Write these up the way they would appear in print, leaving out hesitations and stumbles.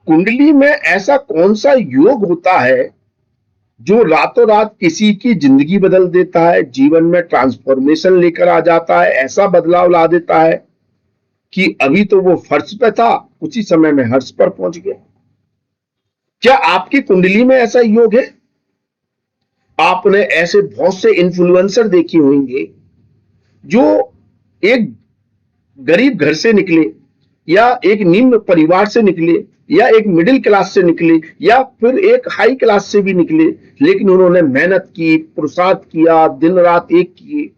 कुंडली में ऐसा कौन सा योग होता है जो रातों रात किसी की जिंदगी बदल देता है, जीवन में ट्रांसफॉर्मेशन लेकर आ जाता है, ऐसा बदलाव ला देता है कि अभी तो वो फर्श पे था, उसी समय में हर्ष पर पहुंच गया। क्या आपकी कुंडली में ऐसा योग है? आपने ऐसे बहुत से इन्फ्लुएंसर देखे होंगे जो एक गरीब घर से निकले, या एक निम्न परिवार से निकले, या एक मिडिल क्लास से निकले, या फिर एक हाई क्लास से भी निकले, लेकिन उन्होंने मेहनत की, पुरुषार्थ किया, दिन रात एक किए,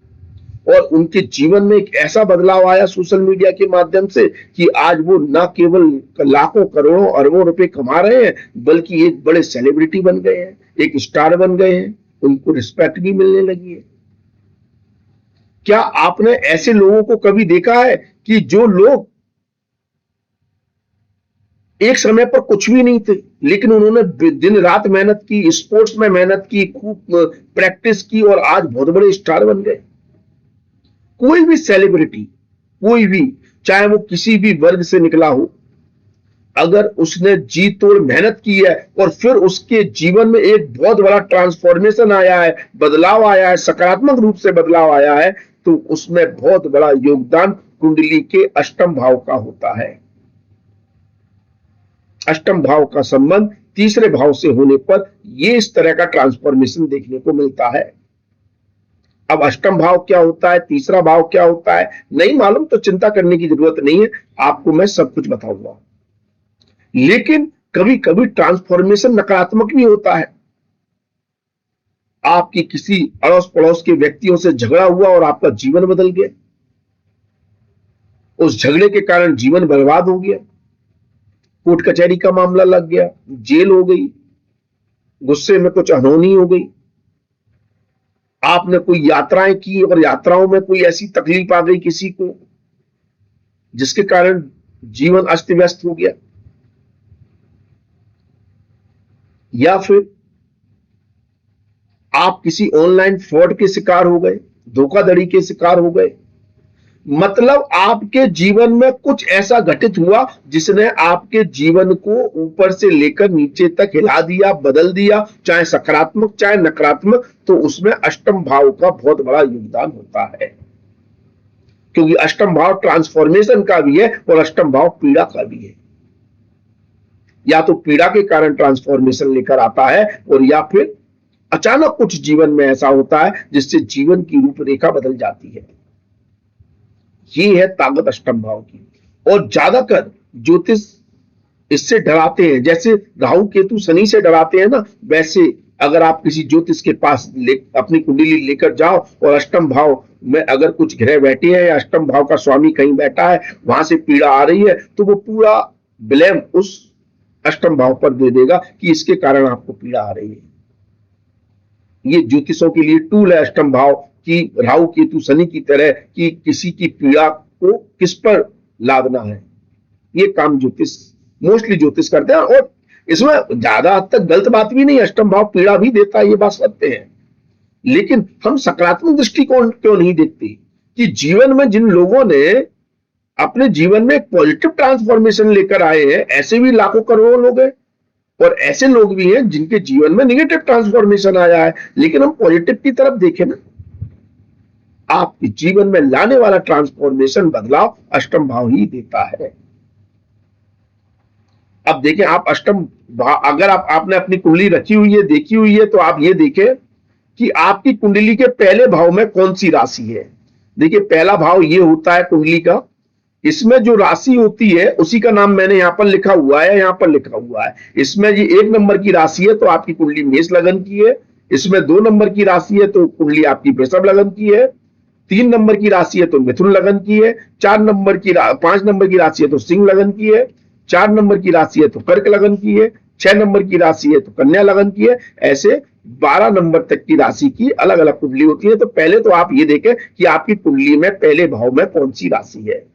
और उनके जीवन में एक ऐसा बदलाव आया सोशल मीडिया के माध्यम से कि आज वो न केवल लाखों करोड़ों अरबों रुपए कमा रहे हैं, बल्कि एक बड़े सेलिब्रिटी बन गए हैं, एक स्टार बन गए हैं, उनको रिस्पेक्ट भी मिलने लगी है। क्या आपने ऐसे लोगों को कभी देखा है कि जो लोग एक समय पर कुछ भी नहीं थे, लेकिन उन्होंने दिन रात मेहनत की, स्पोर्ट्स में मेहनत की, खूब प्रैक्टिस की, और आज बहुत बड़े स्टार बन गए? कोई भी सेलिब्रिटी, कोई भी, चाहे वो किसी भी वर्ग से निकला हो, अगर उसने जी तोड़ मेहनत की है और फिर उसके जीवन में एक बहुत बड़ा ट्रांसफॉर्मेशन आया है, बदलाव आया है, सकारात्मक रूप से बदलाव आया है, तो उसमें बहुत बड़ा योगदान कुंडली के अष्टम भाव का होता है। अष्टम भाव का संबंध तीसरे भाव से होने पर यह इस तरह का ट्रांसफॉर्मेशन देखने को मिलता है। अब अष्टम भाव क्या होता है, तीसरा भाव क्या होता है, नहीं मालूम तो चिंता करने की जरूरत नहीं है, आपको मैं सब कुछ बताऊंगा। लेकिन कभी कभी ट्रांसफॉर्मेशन नकारात्मक भी होता है। आपकी किसी अड़ोस पड़ोस के व्यक्तियों से झगड़ा हुआ और आपका जीवन बदल गया, उस झगड़े के कारण जीवन बर्बाद हो गया, कोर्ट कचहरी का मामला लग गया, जेल हो गई, गुस्से में कुछ अनहोनी हो गई, आपने कोई यात्राएं की और यात्राओं में कोई ऐसी तकलीफ आ गई किसी को जिसके कारण जीवन अस्त व्यस्त हो गया, या फिर आप किसी ऑनलाइन फ्रॉड के शिकार हो गए, धोखाधड़ी के शिकार हो गए, मतलब आपके जीवन में कुछ ऐसा घटित हुआ जिसने आपके जीवन को ऊपर से लेकर नीचे तक हिला दिया, बदल दिया, चाहे सकारात्मक चाहे नकारात्मक, तो उसमें अष्टम भाव का बहुत बड़ा योगदान होता है। क्योंकि अष्टम भाव ट्रांसफॉर्मेशन का भी है और अष्टम भाव पीड़ा का भी है। या तो पीड़ा के कारण ट्रांसफॉर्मेशन लेकर आता है, और या फिर अचानक कुछ जीवन में ऐसा होता है जिससे जीवन की रूपरेखा बदल जाती है। ये है ताकत अष्टम भाव की। और ज्यादातर ज्योतिष इससे डराते हैं, जैसे राहु केतु शनि से डराते हैं ना, वैसे अगर आप किसी ज्योतिष के पास अपनी कुंडली लेकर जाओ और अष्टम भाव में अगर कुछ ग्रह बैठे हैं या अष्टम भाव का स्वामी कहीं बैठा है, वहां से पीड़ा आ रही है, तो वो पूरा ब्लेम उस अष्टम भाव पर दे देगा कि इसके कारण आपको पीड़ा आ रही है। ये ज्योतिषों के लिए टूल है अष्टम भाव कि राहु केतु शनि की तरह कि किसी की पीड़ा को किस पर लादना है। ये काम ज्योतिष मोस्टली ज्योतिष करते हैं, और इसमें ज्यादा हद तक गलत बात भी नहीं, अष्टम भाव पीड़ा भी देता है, ये बात सत्य है। लेकिन हम सकारात्मक दृष्टिकोण क्यों नहीं देखते कि जीवन में जिन लोगों ने अपने जीवन में एक पॉजिटिव ट्रांसफॉर्मेशन लेकर आए हैं, ऐसे भी लाखों करोड़ों लोग हैं, और ऐसे लोग भी हैं जिनके जीवन में निगेटिव ट्रांसफॉर्मेशन आया है, लेकिन हम पॉजिटिव की तरफ देखें ना। आपके जीवन में लाने वाला ट्रांसफॉर्मेशन बदलाव अष्टम भाव ही देता है। अब देखें, आप अष्टम भाव अगर आपने अपनी कुंडली रखी हुई है, देखी हुई है, तो आप ये देखें कि आपकी कुंडली के पहले भाव में कौन सी राशि है। देखिए, पहला भाव ये होता है कुंडली का, इसमें जो राशि होती है उसी का नाम मैंने यहां पर लिखा हुआ है, यहां पर लिखा हुआ है। इसमें ये 1 नंबर की राशि है तो आपकी कुंडली मेष लगन की है। इसमें 2 नंबर की राशि है तो कुंडली आपकी वृषभ लगन की है। 3 नंबर की राशि है तो मिथुन लगन की है। 5 नंबर की राशि है तो सिंह लगन की है। 4 नंबर की राशि है तो कर्क लगन की है। 6 नंबर की राशि है तो कन्या लगन की है। ऐसे 12 नंबर तक की राशि की अलग अलग कुंडली होती है। तो पहले तो आप ये देखें कि आपकी कुंडली में पहले भाव में कौन सी राशि है।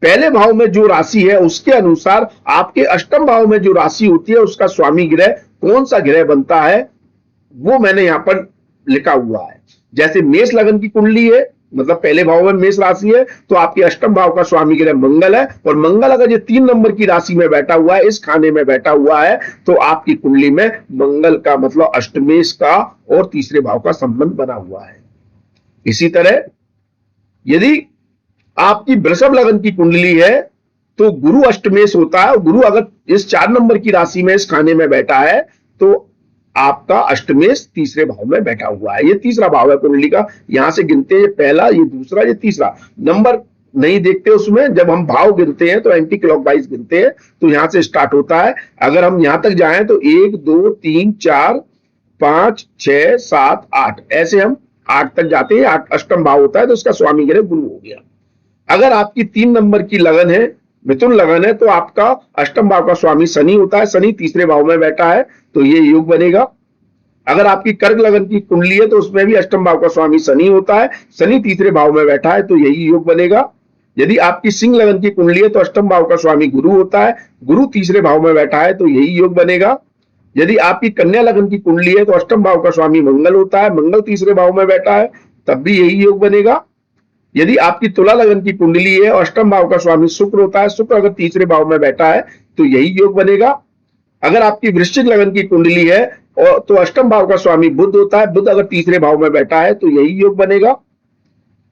पहले भाव में जो राशि है उसके अनुसार आपके अष्टम भाव में जो राशि होती है उसका स्वामी ग्रह कौन सा ग्रह बनता है वो मैंने यहां पर लिखा हुआ है। जैसे मेष लगन की कुंडली है मतलब पहले भाव में मेष राशि है तो आपके अष्टम भाव का स्वामी ग्रह मंगल है, और मंगल अगर ये 3 नंबर की राशि में बैठा हुआ है, इस खाने में बैठा हुआ है, तो आपकी कुंडली में मंगल का मतलब अष्टमेश का और तीसरे भाव का संबंध बना हुआ है। इसी तरह यदि आपकी वृषभ लगन की कुंडली है तो गुरु अष्टमेश होता है, और गुरु अगर इस 4 नंबर की राशि में इस खाने में बैठा है तो आपका अष्टमेश तीसरे भाव में बैठा हुआ है। ये तीसरा भाव है कुंडली का, यहां से गिनते हैं, ये पहला, ये दूसरा, ये तीसरा। नंबर नहीं देखते उसमें, जब हम भाव गिनते हैं तो एंटी क्लॉकवाइज गिनते हैं, तो यहां से स्टार्ट होता है। अगर हम यहां तक जाएं तो 1 2 3 4 5 6 7 8, ऐसे हम 8 तक जाते हैं। 8 अष्टम भाव होता है, तो उसका स्वामी ग्रह गुरु हो गया। अगर आपकी 3 नंबर की लगन है, मिथुन लगन है, तो आपका अष्टम भाव का स्वामी शनि होता है, शनि तीसरे भाव में बैठा है, तो ये योग बनेगा। अगर आपकी कर्क लगन की कुंडली है तो उसमें भी अष्टम भाव का स्वामी शनि होता है, शनि तीसरे भाव में बैठा है, तो यही योग बनेगा। यदि आपकी सिंह लगन की कुंडली है तो अष्टम भाव का स्वामी गुरु होता है, गुरु तीसरे भाव में बैठा है, तो यही योग बनेगा। यदि आपकी कन्या लगन की कुंडली है तो अष्टम भाव का स्वामी मंगल होता है, मंगल तीसरे भाव में बैठा है, तब भी यही योग बनेगा। यदि आपकी तुला लगन की कुंडली है और अष्टम भाव का स्वामी शुक्र होता है, शुक्र अगर तीसरे भाव में बैठा है तो यही योग बनेगा। अगर आपकी वृश्चिक लगन की कुंडली है और तो अष्टम भाव का स्वामी बुध होता है, बुध अगर तीसरे भाव में बैठा है तो यही योग बनेगा।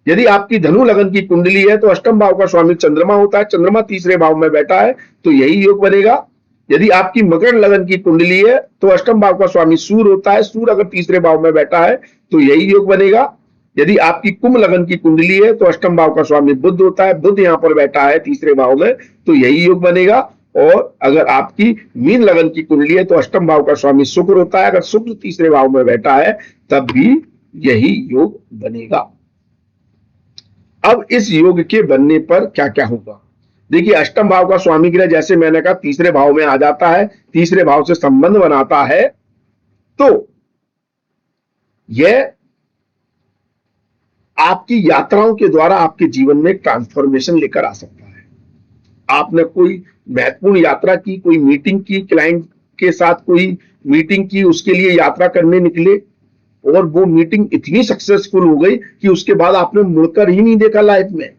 यदि आपकी धनु लगन की कुंडली है तो अष्टम भाव का स्वामी चंद्रमा होता है, चंद्रमा तीसरे भाव में बैठा है, तो यही योग बनेगा। यदि आपकी मकर लगन की कुंडली है तो अष्टम भाव का स्वामी सूर्य होता है, सूर्य अगर तीसरे भाव में बैठा है तो यही योग बनेगा। यदि आपकी कुंभ लगन की कुंडली है तो अष्टम भाव का स्वामी बुध होता है, बुध यहां पर बैठा है तीसरे भाव में, तो यही योग बनेगा। और अगर आपकी मीन लगन की कुंडली है तो अष्टम भाव का स्वामी शुक्र होता है, अगर शुक्र तीसरे भाव में बैठा है तब भी यही योग बनेगा। अब इस योग के बनने पर क्या क्या होगा, देखिए अष्टम भाव का स्वामी ग्रह जैसे मैंने कहा तीसरे भाव में आ जाता है, तीसरे भाव से संबंध बनाता है, तो यह आपकी यात्राओं के द्वारा आपके जीवन में ट्रांसफॉर्मेशन लेकर आ सकता है। आपने कोई महत्वपूर्ण यात्रा की, कोई मीटिंग की, क्लाइंट के साथ कोई मीटिंग की, उसके लिए यात्रा करने निकले और वो मीटिंग इतनी सक्सेसफुल हो गई कि उसके बाद आपने मुड़कर ही नहीं देखा लाइफ में।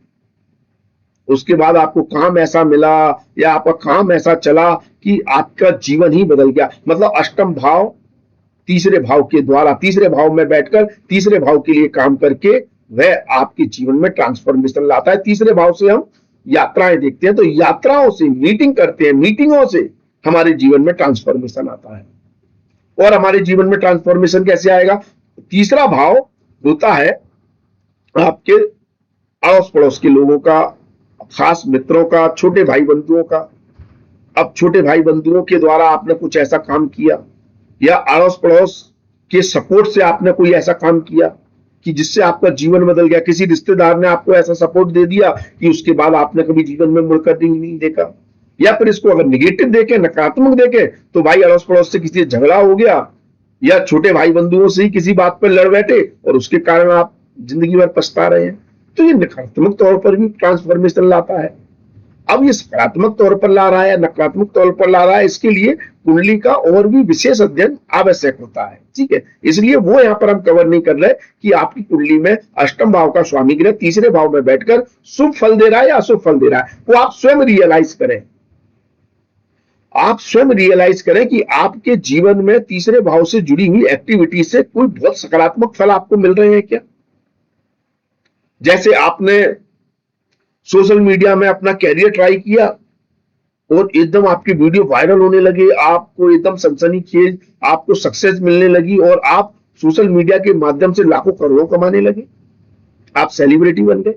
उसके बाद आपको काम ऐसा मिला या आपका काम ऐसा चला कि आपका जीवन ही बदल गया। मतलब अष्टम भाव तीसरे भाव के द्वारा, तीसरे भाव में बैठकर तीसरे भाव के लिए काम करके वह आपके जीवन में ट्रांसफॉर्मेशन लाता है। तीसरे भाव से हम यात्राएं देखते हैं, तो यात्राओं से, मीटिंग करते हैं, मीटिंगों से हमारे जीवन में ट्रांसफॉर्मेशन आता है। और हमारे जीवन में ट्रांसफॉर्मेशन कैसे आएगा, तीसरा भाव होता है आपके अड़ोस पड़ोस के लोगों का, खास मित्रों का, छोटे भाई बंधुओं का। अब छोटे भाई बंधुओं के द्वारा आपने कुछ ऐसा काम किया या अड़ोस पड़ोस के सपोर्ट से आपने कोई ऐसा काम किया कि जिससे आपका जीवन बदल गया। किसी रिश्तेदार ने आपको ऐसा सपोर्ट दे दिया कि उसके बाद आपने कभी जीवन में मुड़कर नहीं देखा। या फिर इसको अगर निगेटिव देखें, नकारात्मक देखें, तो भाई अड़ोस पड़ोस से किसी झगड़ा हो गया या छोटे भाई बंधुओं से ही किसी बात पर लड़ बैठे और उसके कारण आप जिंदगी भर पछता रहे हैं, तो ये नकारात्मक तौर पर भी ट्रांसफॉर्मेशन लाता है। अब ये सकारात्मक तौर पर ला रहा है या नकारात्मक तौर पर ला रहा है, इसके लिए कुंडली का और भी विशेष अध्ययन आवश्यक होता है। ठीक है, इसलिए वो यहां पर हम कवर नहीं कर रहे कि आपकी कुंडली में अष्टम भाव का स्वामी ग्रह तीसरे भाव में बैठकर शुभ फल दे रहा है या अशुभ फल दे रहा है, वो आप स्वयं रियलाइज करें। आप स्वयं रियलाइज करें कि आपके जीवन में तीसरे भाव से जुड़ी हुई एक्टिविटी से कोई बहुत सकारात्मक फल आपको मिल रहे हैं क्या। जैसे आपने सोशल मीडिया में अपना कैरियर ट्राई किया और एकदम आपकी वीडियो वायरल होने लगे, आपको एकदम सनसनीखेज, आपको सक्सेस मिलने लगी और आप सोशल मीडिया के माध्यम से लाखों करोड़ों कमाने लगे, आप सेलिब्रिटी बन गए।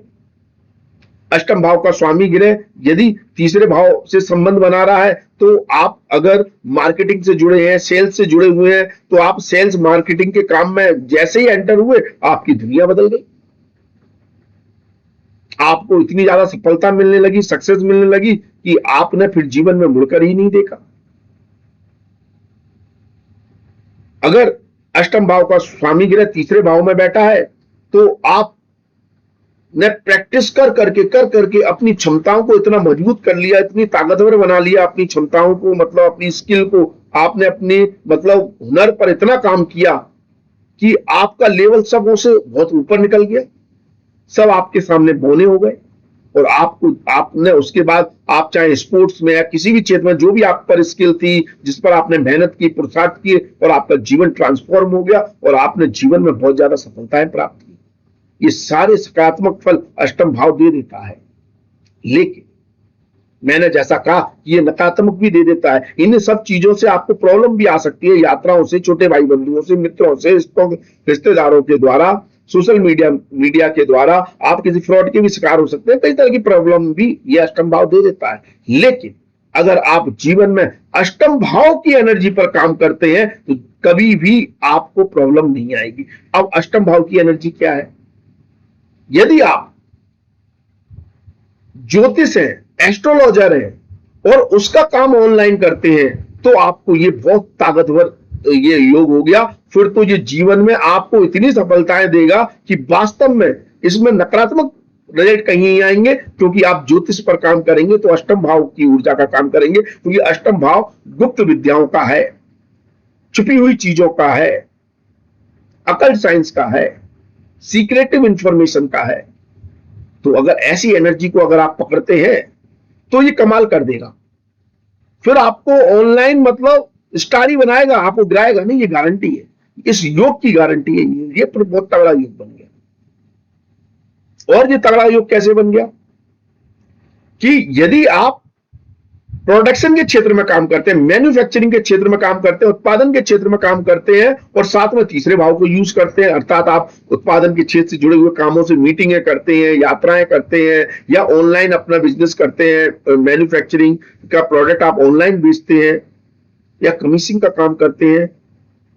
अष्टम भाव का स्वामी ग्रह यदि तीसरे भाव से संबंध बना रहा है तो आप अगर मार्केटिंग से जुड़े हैं, सेल्स से जुड़े हुए हैं, तो आप सेल्स मार्केटिंग के काम में जैसे ही एंटर हुए आपकी दुनिया बदल गई। आपको इतनी ज्यादा सफलता मिलने लगी, सक्सेस मिलने लगी कि आपने फिर जीवन में मुड़कर ही नहीं देखा। अगर अष्टम भाव का स्वामी ग्रह तीसरे भाव में बैठा है तो आप ने प्रैक्टिस कर करके अपनी क्षमताओं को इतना मजबूत कर लिया, इतनी ताकतवर बना लिया अपनी क्षमताओं को, मतलब अपनी स्किल को, आपने अपने मतलब हुनर पर इतना काम किया कि आपका लेवल सबों से बहुत ऊपर निकल गया। सब आपके सामने बौने हो गए, और आपने उसके बाद आप चाहे स्पोर्ट्स में या किसी भी क्षेत्र में जो भी आप पर स्किल थी, जिस पर आपने मेहनत की, पुरुषार्थ किए, और आपका जीवन ट्रांसफॉर्म हो गया और आपने जीवन में बहुत ज्यादा सफलताएं प्राप्त की। ये सारे सकारात्मक फल अष्टम भाव दे देता है। लेकिन मैंने जैसा कहा, ये नकारात्मक भी दे देता है। इन सब चीजों से आपको प्रॉब्लम भी आ सकती है, यात्राओं से, छोटे भाई बंधुओं से, मित्रों से, रिश्तेदारों के द्वारा, सोशल मीडिया के द्वारा आप किसी फ्रॉड के भी शिकार हो सकते हैं। कई तरह की प्रॉब्लम भी ये अष्टम भाव दे देता है। लेकिन अगर आप जीवन में अष्टम भाव की एनर्जी पर काम करते हैं तो कभी भी आपको प्रॉब्लम नहीं आएगी। अब अष्टम भाव की एनर्जी क्या है? यदि आप ज्योतिष है, एस्ट्रोलॉजर है और उसका काम ऑनलाइन करते हैं तो आपको ये बहुत ताकतवर ये योग हो गया। फिर तो ये जीवन में आपको इतनी सफलताएं देगा कि वास्तव में इसमें नकारात्मक रिजल्ट कहीं नहीं आएंगे, क्योंकि आप ज्योतिष पर काम करेंगे तो अष्टम भाव की ऊर्जा का काम करेंगे। क्योंकि अष्टम भाव गुप्त विद्याओं का है, छुपी हुई चीजों का है, अकल्ट साइंस का है, सीक्रेटिव इंफॉर्मेशन का है। तो अगर ऐसी एनर्जी को अगर आप पकड़ते हैं तो ये कमाल कर देगा। फिर आपको ऑनलाइन मतलब स्टार ही बनाएगा, आपको गिराएगा नहीं, ये गारंटी है, इस योग की गारंटी है। ये बहुत तगड़ा योग बन गया। और ये तगड़ा योग कैसे बन गया कि यदि आप प्रोडक्शन के क्षेत्र में काम करते हैं, मैन्युफैक्चरिंग के क्षेत्र में काम करते हैं, उत्पादन के क्षेत्र में काम करते हैं और साथ में तीसरे भाव को यूज करते हैं, अर्थात आप उत्पादन के क्षेत्र से जुड़े हुए कामों से मीटिंगें करते हैं, यात्राएं करते हैं, या ऑनलाइन अपना बिजनेस करते हैं, मैन्युफैक्चरिंग का प्रोडक्ट आप ऑनलाइन बेचते हैं या कमीशन का काम करते हैं,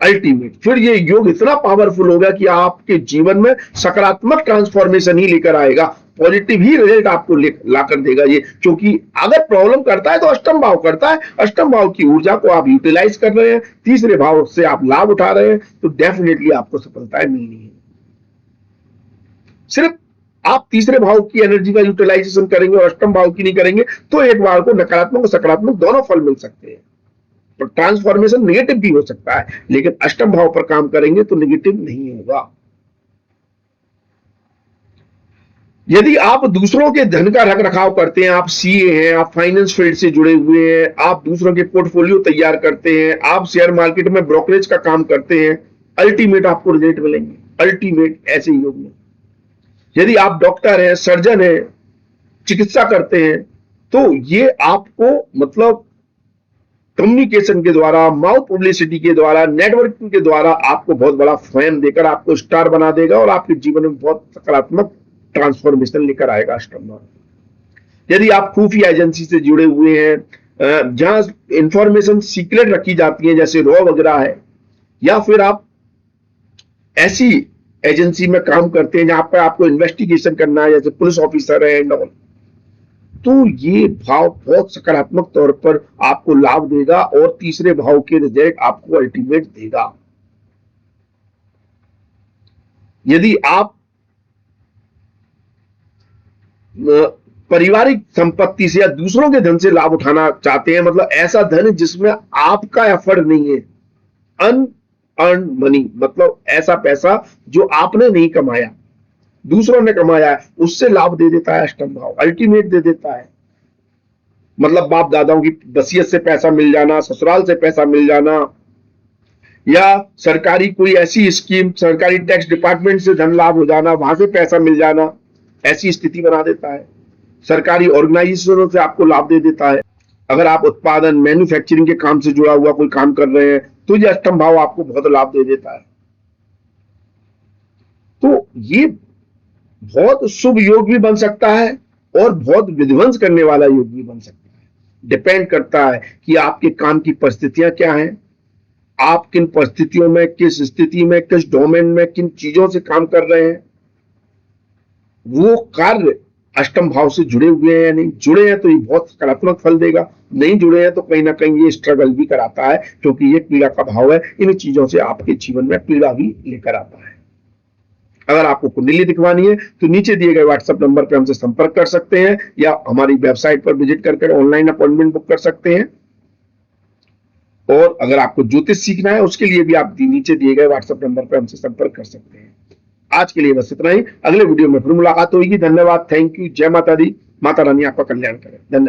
अल्टीमेट फिर ये योग इतना पावरफुल होगा कि आपके जीवन में सकारात्मक ट्रांसफॉर्मेशन ही लेकर आएगा, पॉजिटिव ही रिजल्ट आपको लाकर देगा ये। क्योंकि अगर प्रॉब्लम करता है तो अष्टम भाव करता है, अष्टम भाव की ऊर्जा को आप यूटिलाइज कर रहे हैं, तीसरे भाव से आप लाभ उठा रहे हैं, तो डेफिनेटली आपको सफलताएं मिलनी है। सिर्फ आप तीसरे भाव की एनर्जी का यूटिलाइजेशन करेंगे और अष्टम भाव की नहीं करेंगे तो एक बार को नकारात्मक और सकारात्मक दोनों फल मिल सकते हैं। तो ट्रांसफॉर्मेशन नेगेटिव भी हो सकता है, लेकिन अष्टम भाव पर काम करेंगे तो नेगेटिव नहीं होगा। यदि आप दूसरों के धन का रख रखाव करते हैं, आप सीए हैं, आप फाइनेंस फील्ड से जुड़े हुए हैं, आप दूसरों के पोर्टफोलियो तैयार करते हैं, आप शेयर मार्केट में ब्रोकरेज का काम करते हैं, अल्टीमेट आपको रिजल्ट मिलेंगे, अल्टीमेट ऐसे योग में। यदि आप डॉक्टर हैं, सर्जन हैं, चिकित्सा करते हैं, तो ये आपको मतलब कम्युनिकेशन के द्वारा, माउथ पब्लिसिटी के द्वारा, नेटवर्किंग के द्वारा आपको बहुत बड़ा फेम देकर आपको स्टार बना देगा और आपके जीवन में बहुत सकारात्मक ट्रांसफॉर्मेशन लेकर आएगा अष्टम भाव। यदि आप खुफिया एजेंसी से जुड़े हुए हैं, जहां इंफॉर्मेशन सीक्रेट रखी जाती है जैसे रॉ वगैरह है, या फिर आप ऐसी एजेंसी में काम करते हैं जहां पर आपको इन्वेस्टिगेशन करना है जैसे पुलिस ऑफिसर है एंड ऑल, तो ये भाव बहुत सकारात्मक तौर पर आपको लाभ देगा और तीसरे भाव के रिजल्ट आपको अल्टीमेट देगा। यदि आप पारिवारिक संपत्ति से या दूसरों के धन से लाभ उठाना चाहते हैं, मतलब ऐसा धन जिसमें आपका एफर्ट नहीं है, अनअर्न्ड मनी, मतलब ऐसा पैसा जो आपने नहीं कमाया, दूसरों ने कमाया है, उससे लाभ दे देता है अष्टम भाव, अल्टीमेट दे देता है। मतलब बाप दादाओं की वसीयत से पैसा मिल जाना, ससुराल से पैसा मिल जाना, या सरकारी कोई ऐसी स्कीम, सरकारी टैक्स डिपार्टमेंट से धन लाभ हो जाना, वहां से पैसा मिल जाना, ऐसी स्थिति बना देता है। सरकारी ऑर्गेनाइजेशनों से आपको लाभ दे देता है। अगर आप उत्पादन, मैन्युफैक्चरिंग के काम से जुड़ा हुआ कोई काम कर रहे हैं तो ये अष्टम भाव आपको बहुत लाभ दे देता है। तो ये बहुत शुभ योग भी बन सकता है और बहुत विध्वंस करने वाला योग भी बन सकता है। डिपेंड करता है कि आपके काम की परिस्थितियां क्या हैं, आप किन परिस्थितियों में, किस स्थिति में, किस डोमेन में, किन चीजों से काम कर रहे हैं। वो कार्य अष्टम भाव से जुड़े हुए हैं या नहीं, जुड़े हैं तो ये बहुत सकारात्मक फल देगा, नहीं जुड़े हैं तो कहीं ना कहीं ये स्ट्रगल भी कराता है, क्योंकि ये पीड़ा का भाव है। इन चीजों से आपके जीवन में पीड़ा भी लेकर आता है। अगर आपको कुंडली दिखवानी है तो नीचे दिए गए व्हाट्सएप नंबर पर हमसे संपर्क कर सकते हैं या हमारी वेबसाइट पर विजिट करके ऑनलाइन अपॉइंटमेंट बुक कर सकते हैं। और अगर आपको ज्योतिष सीखना है उसके लिए भी आप नीचे दिए गए व्हाट्सएप नंबर पर हमसे संपर्क कर सकते हैं। आज के लिए बस इतना ही। अगले वीडियो में फिर मुलाकात होगी। धन्यवाद, थैंक यू, जय माता दी। माता रानी आपका कल्याण करे। धन्यवाद।